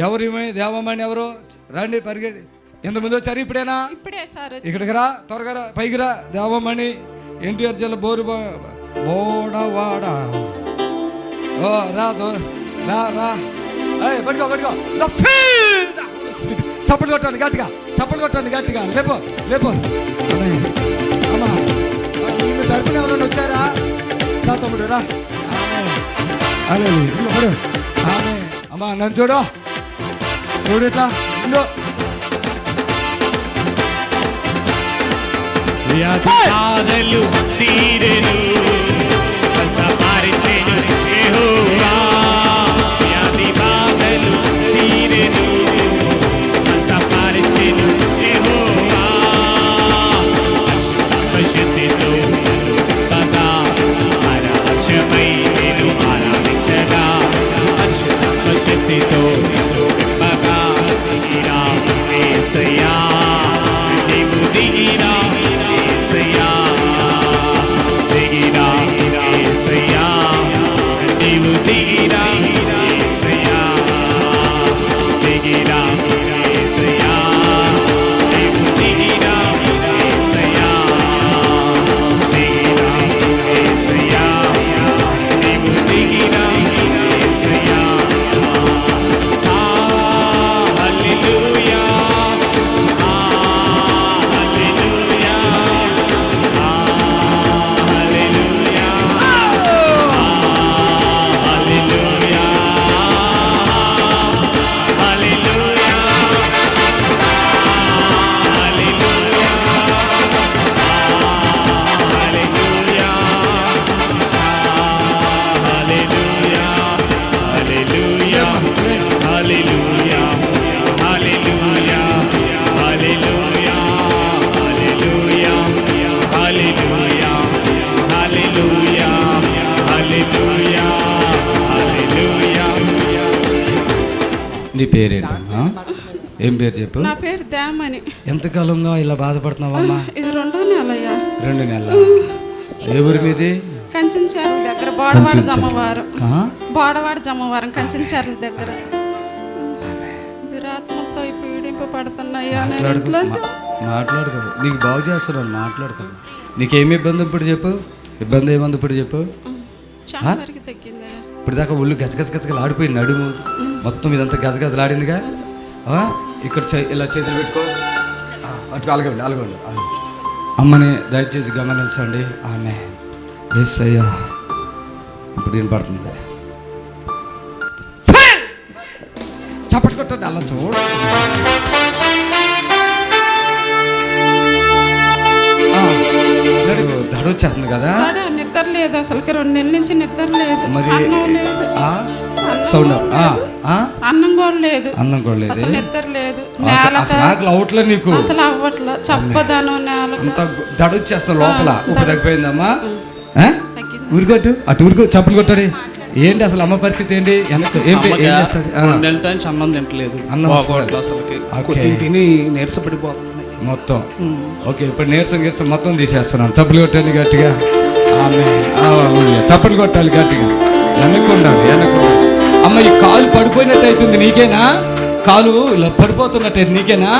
ఎవరు దేవమణి ఎవరు? రండి పరిగెడి. ఎంతమంది వచ్చారు? ఇప్పుడేనా? ఇప్పుడే సార్. ఇక్కడికి రా, త్వరగా రా, పైకి రా. దేవమణి ఎన్టీఆర్ జిల్లా బోడవాడ. ఓ రా రా రా. పట్టుకో పట్టుకో. చప్పట్లు కొట్టండి గట్టిగా, చప్పట్లు కొట్టండి గట్టిగా. లేపో లేపో. అమ్మా తరపున ఎవరైనా వచ్చారా? రా తమ్ముడు రా. అమ్మా నన్ను చూడు ఇట్లా ఉండు. బాధలు తీరెను, స్వస్థపరిచెను యెహోవా. వ్యాధి బాధలు తీరెను, స్వస్థపరిచెను యెహోవా. శక్తితో బాగా పరవశమై నేను ఆరాధించగా, శక్తితో బాగా దిగిరా యేసయ్యా, నీవు దిగిరా యేసయ్యా, దిగిరా యేసయ్యా, నీవు దిగిరా యేసయ్యా, దిగిరా యేసయ్యా, నీవు దిగిరా యేసయ్యా, దిగిరా యేసయ్యా, నీవు దిగిరా యేసయ్యా. హల్లెలూయా, హల్లెలూయా, హల్లెలూయా, హల్లెలూయా, హల్లెలూయా, నీ పేరేంటమ్మా? ఏం పేరు చెప్పు? నా పేరు దేమని. ఎంతకాలంగా ఇలా బాధపడుతున్నావమ్మా? ఇది 2వ నెలయ్యా. 2 నెలల. ఏ ఊరి మీది? కంచెంచెర్ల దగ్గర బోడవాడ జమ్మవారం. బోడవాడ జమ్మవారం కంచెంచెర్ల దగ్గర. దురాత్మలతో పీడింపబడుతున్నాయా. మాట్లాడుకో, నీకు బాగు చేస్తున్నాను. మాట్లాడుకో. నీకేమి ఇబ్బంది ఇప్పుడు చెప్పు? ఇబ్బంది ఏముంది ఇప్పుడు చెప్పు? చాలా వరకు తగ్గిందా? ఇప్పుడు దాకా ఒళ్ళు గసగసగసగలు ఆడిపోయింది, నడుము మొత్తం ఇదంతా గసగసలాడిందిగా. ఇక్కడ ఇలా చేతులు పెట్టుకో, అటు అలగండి అలగండి. అమ్మని దయచేసి గమనించండి. ఆమె యేసయ్యా ఇప్పుడు ఏం పడుతుంది? చప్పట్లు కొట్టండి. అలా చూడ దడొచ్చేస్తుంది కదా. నిద్ర లేదు అసలు, 2 నెలల నుంచి నిద్ర లేదు. మరి సౌండ్ అన్నం కూడా లేదు. అన్నం కూడా లేదు, నిద్ర లేదు. అసలు అవట్లే నీకు, అసలు అవ్వట్లా. చప్పదనం నేల అంత దడొచ్చేస్తా లోపల. ఉప్పు తగ్గిపోయిందమ్మా? ఊరుకొట్టు, అటు ఊరుకో, చప్పులు కొట్టాడు. ఏంటి అసలు అమ్మ పరిస్థితి ఏంటి? ఏం చేస్తుంది? అన్నం తింటలేదు, తిని నీరసపడిపోతుంది మొత్తం. ఓకే, ఇప్పుడు నీరసం మొత్తం తీసేస్తున్నాను. చప్పులు కొట్టండి గట్టిగా. చప్పులు కొట్టాలి గట్టిగా. వెనక్కుండాలి. అమ్మ ఈ కాలు పడిపోయినట్టు అవుతుంది, నీకేనా? కాలు ఇలా పడిపోతున్నట్టయితే నీకేనా?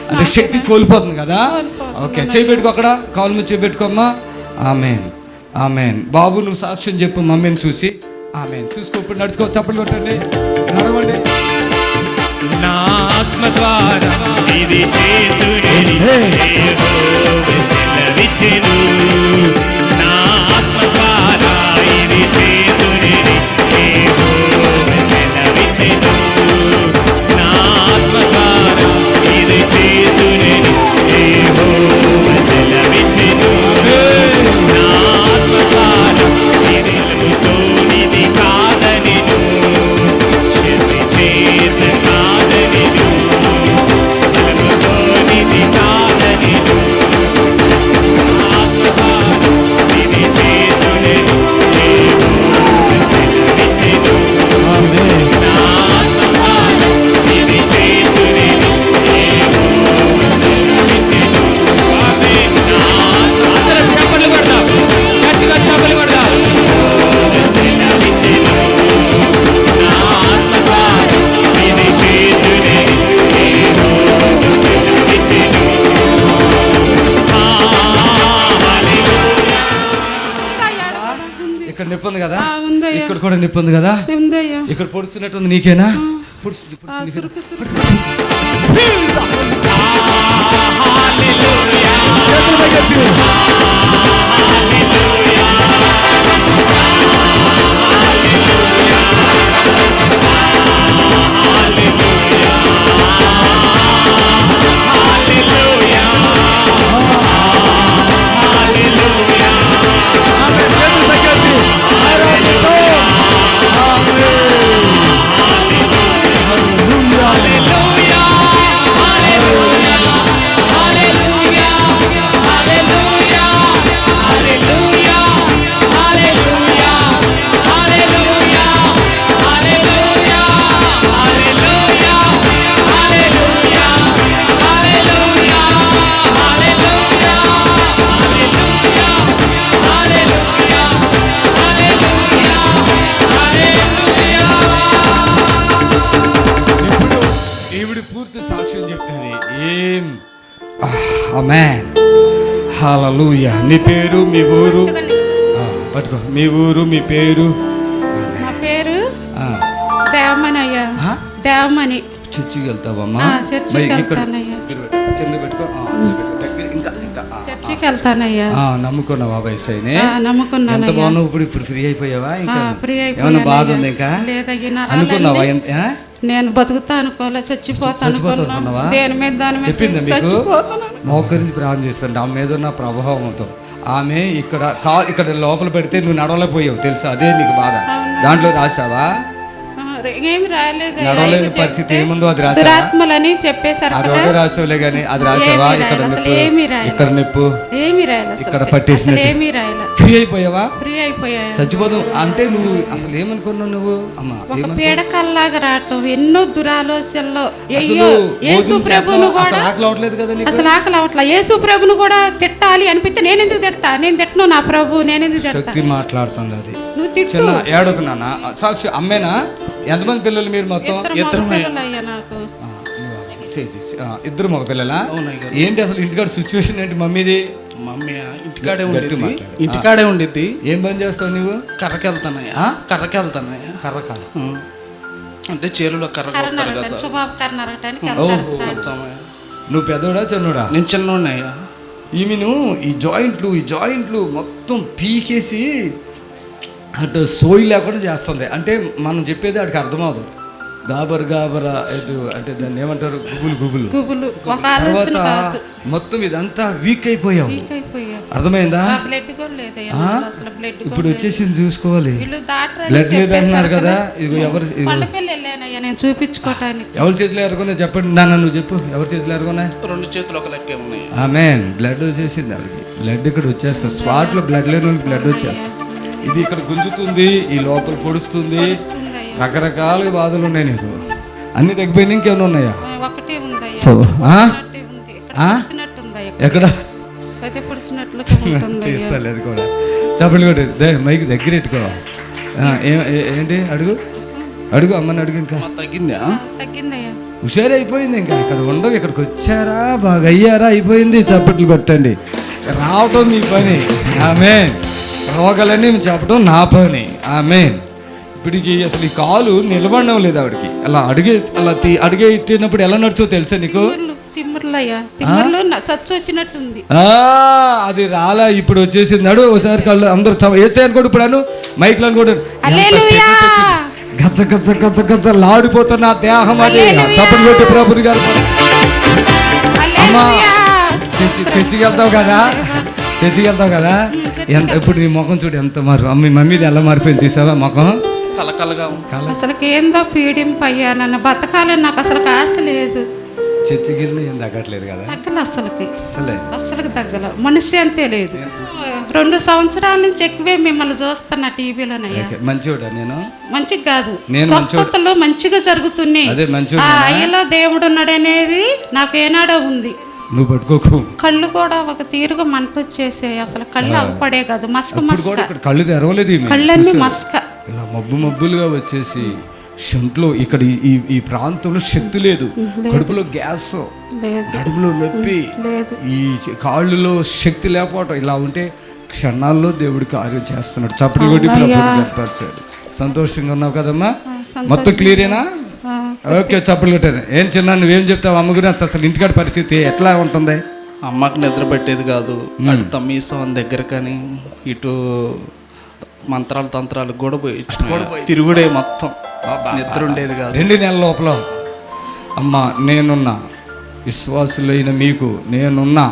అంటే శక్తి కోల్పోతుంది కదా. ఓకే, చేయి పెట్టుకో, అక్కడ కాలు మీద చేయి పెట్టుకోమ్మా. Amen amen. బాబు నువ్వు సాక్ష్యం చెప్పు మమ్మీని చూసి. ఆమెన్. చూసుకో, ఇప్పుడు నడుచుకో, చప్పట్లు కొట్టండి, నడవండి. నా ఆత్మ ద్వారా ఇది చేతుని యెహోవా సెలవిచ్చెను. నా ఆత్మ ద్వారా ఇది చేతుని యెహోవా సెలవిచ్చెను. నా ఆత్మ ద్వారా ఇది చేతుని యెహోవా సెలవిచ్చెను. నా ఆత్మ ద్వారా ఇది లోతోనిది కాదనెను, శక్తి చేత కాదనెను, బలముతోనిది కాదనెను. ఆత్మ ద్వారా ఇది చేతుని యెహోవా సెలవిచ్చెను. నా ఆత్మ ద్వారా ఇది చేతుని యెహోవా సెలవిచ్చెను. ఆమేన్. నా ఆత్మ అందరం చప్పట్లు కొడదాం, గట్టిగా చప్పట్లు కొడదాం. సెలవిచ్చెను. నా ఆత్మ ద్వారా ఇది ఉంది కదా, ఉందయ్యా. ఇక్కడ కూడా నొప్పి ఉంది కదా, ఉందయ్యా. ఇక్కడ పొడుస్తున్నట్టుంది నీకేనా? పొడుస్తుంది సురుకు సురుకు. ఆమేన్ హల్లెలూయా. నీ పేరు, మీ ఊరు పట్టుకో. మీ ఊరు, మీ పేరు? నా పేరు దేవమణి అయ్యా. దేవమణి. చర్చికి వెళ్తావమ్మా? చర్చికి వెళ్తానయ్యా. కింద పెట్టుకో. చర్చికి వెళ్తానయ్యా. నమ్ముకున్నావా వయసుని? నమ్ముకున్నాను. ఎంత బాగున్నావు ఇప్పుడు ఫ్రీ అయిపోయావా? ఇంకా ఫ్రీ ఏమైనా బాధ ఉంది ఇంకా? లేదయ్యా. అనుకున్నావా? నేను బతుకుతా అనుకోలే, చచ్చిపోతాను. దేని మీద దాని మీద చెప్పిందా మీకు? చచ్చిపోతాను. మోకరించి ప్రార్థన చేస్తాను ఆమె మీద ఉన్న ప్రభావంతో. ఆమె ఇక్కడ లోపల పెడితే నువ్వు నడవలేకపోయావు తెలుసా? అదే నీకు బాధ. దాంట్లో రాసావా? ఏమి రాయలేదు. నడవలేని పరిస్థితి ఏముందో అది రాసావా? దురాత్మలని చెప్పేశారు. అది ఒకటే రాసావులే కానీ అది రాసావా? ఇక్కడ నొప్పు, ఇక్కడ నొప్పు, ఏమి రాయలేదు. ఇక్కడ పట్టేసిన ఏమి రాయలే. ఫ్రీ అయిపోయావా? ఫ్రీ అయిపోయా. చచ్చిపోదు అంటే నువ్వు అసలు ఏమనుకున్నావు నువ్వు? అమ్మా ఒక పీడకల్లాగా రావటం, ఎన్నో దురాలోచనలో. అయ్యో యేసు ప్రభువును కూడా అసలు ఆకలి అవ్వట్లేదు కదా నీకు? అసలు ఆకలి అవ్వట్లా. యేసు ప్రభువును కూడా తిట్టాలి అనిపిస్తే నేను ఎందుకు తిడతా? నేను తిట్టను నా ప్రభు, నేను ఎందుకు తిడతా? శక్తి మాట్లాడుతుంది అది. నువ్వు తిట్టు. చిన్న ఏడోకు నాన్న. సాక్షి అమ్మేనా? ఎంతమంది పిల్లలు మీరు మొత్తం? ఇద్దరు పిల్లలయ్యా నాకు. ఇద్దరు మగ పిల్లలా? ఏంటి అసలు ఇంటికాడ సిచ్యువేషన్ ఏంటి మమ్మీది? మమ్మీ ఇంటికాడే ఉండిద్ది. ఏం పని చేస్తావు నువ్వు? కర్రకెళ్తానయ్యా. కర్ర అంటే చేరులో కర్ర. నువ్వు పెద్దోడా చిన్నోడా? నేను చిన్నోడయ్యా. ఈమెను ఈ జాయింట్లు మొత్తం పీకేసి అటు సోయి లేకుండా చేస్తుంది. అంటే మనం చెప్పేది వాడికి అర్థమవుదు. గాబరా అంటే దాన్ని ఏమంటారు? గుబులు. తర్వాత మొత్తం ఇదంతా వీక్ అయిపోయావు. అర్థమైందా? ఇప్పుడు వచ్చేసింది చూసుకోవాలి. బ్లడ్ లేదన్నారు కదా. ఇది ఎవరు చూపించుకోవటానికి ఎవరి చేతిలో ఎరుకున్నా చెప్పండి నాన్న. నువ్వు చెప్పు, ఎవరి చేతిలో ఎరుకున్నా? 2 చేతులు ఒక లెక్క ఉన్నాయి. ఆమేన్. బ్లడ్ వచ్చేసింది ఆవిడకి. బ్లడ్ ఇక్కడ వచ్చేస్తా. స్పాట్లో బ్లడ్ లేని వాళ్ళకి బ్లడ్ వచ్చేస్తా. ఇది ఇక్కడ గుంజుతుంది, ఈ లోపల పొడుస్తుంది. రకరకాలుగా బాధలు ఉన్నాయి నీకు. అన్ని తగ్గిపోయినా ఇంకేమైనా ఉన్నాయా? సో ఎక్కడ తీస్తలేదు కూడా. చెప్పండి కూడా మైక్ దగ్గర పెట్టుకో. ఏంటి అడుగు అమ్మని అడుగు. ఇంకా తగ్గిందా? హుషారు అయిపోయింది. ఇంకా ఇక్కడ ఉండవు. ఇక్కడికి వచ్చారా, బాగా అయ్యారా, అయిపోయింది. చప్పట్లు కొట్టండి. రావటం మీ పని. ఆమేన్. రోగాలన్నీ చెప్పడం నా పని. ఆమేన్. ఇప్పటికి అసలు ఈ కాలు నిలబడడం లేదు ఆవిడకి. అలా అడిగే ఇచ్చినప్పుడు ఎలా నడుచో తెలుసా నీకు? అది రాలా, ఇప్పుడు వచ్చేసింది. నడు ఒకసారి కళ్ళు అందరూ వేసేయను కూడా. ఇప్పుడు మైక్లను కూడా గచ్చ లాడిపోతున్న దేహం అది. చప్పటి కొట్టి ప్రభుని గారు. అమ్మా చర్చికి వెళ్తావు కదా. ఇప్పుడు నీ ముఖం చూడు ఎంత మమ్మీది ఎలా మారిపోయింది చూసావా ముఖం? అసలు ఏందో పీడింపు అయ్యా. నన్ను బతకాలని నాకు అసలు ఆశ లేదు. చర్చికి వెళ్ళి ఏం తగ్గట్లేదు కదా? తగ్గల అసలుకి తగ్గల. మనిషి అంతే లేదు. 2 సంవత్సరాల నుంచి ఎక్కువే మిమ్మల్ని చూస్తున్నా టీవీలోనయ్యా. మంచివాడా నేను? మంచిగా కాదు, స్వస్థతలు మంచిగా జరుగుతున్నాయి. అయ్యలో దేవుడు ఉన్నాడనేది నాకు ఏనాడో ఉంది. నువ్వు పట్టుకోకు. కళ్ళు కూడా ఒక తీరుగా మంట వచ్చేసాయి. అసలు కళ్ళు అవ్వపడే కాదు, మస్క కళ్ళు తెరవలేదు. కళ్ళన్నీ మస్క ఇలా మబ్బులుగా వచ్చేసి షంట్లో ఇక్కడ ఈ ప్రాంతంలో శక్తి లేదు. కడుపులో గ్యాస్, నడుములో నొప్పి, ఈ కాళ్ళలో శక్తి లేకపోవటం. ఇలా ఉంటే క్షణాల్లో దేవుడి కార్యం చేస్తున్నాడు. చప్పట్లు కొట్టి ప్రభువుని కనపరిచాడు. సంతోషంగా ఉన్నావు కదమ్మా? మొత్తం క్లియరేనా? ఓకే, చప్పట్లు కొట్టారు. ఏం చిన్న నువ్వేం చెప్తావు అమ్మ గురించి? అసలు ఇంటికాడ పరిస్థితి ఎట్లా ఉంటుంది? అమ్మకి నిద్ర పెట్టేది కాదు. అటు తమ్మీసం దగ్గర కానీ ఇటు మంత్రాలు తంత్రాలు కూడా పోయి తిరుగుడే మొత్తం. నిద్ర ఉండేది కాదు. 2 నెలల లోపల అమ్మ నేనున్నా, విశ్వాసులైన మీకు నేనున్నా,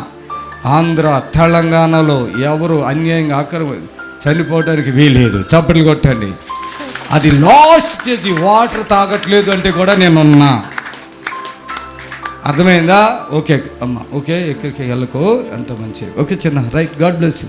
ఆంధ్ర తెలంగాణలో ఎవరు అన్యాయంగా చనిపోవడానికి వీలేదు. చప్పట్లు కొట్టండి. అది లాస్ట్ స్టేజ్. వాటర్ తాగట్లేదు అంటే కూడా నేనున్నా. అర్థమైందా? ఓకే అమ్మ, ఓకే, ఎక్కడికి వెళ్ళకో, ఎంత మంచి. ఓకే చిన్న, రైట్, గాడ్ బ్లెస్ యూ.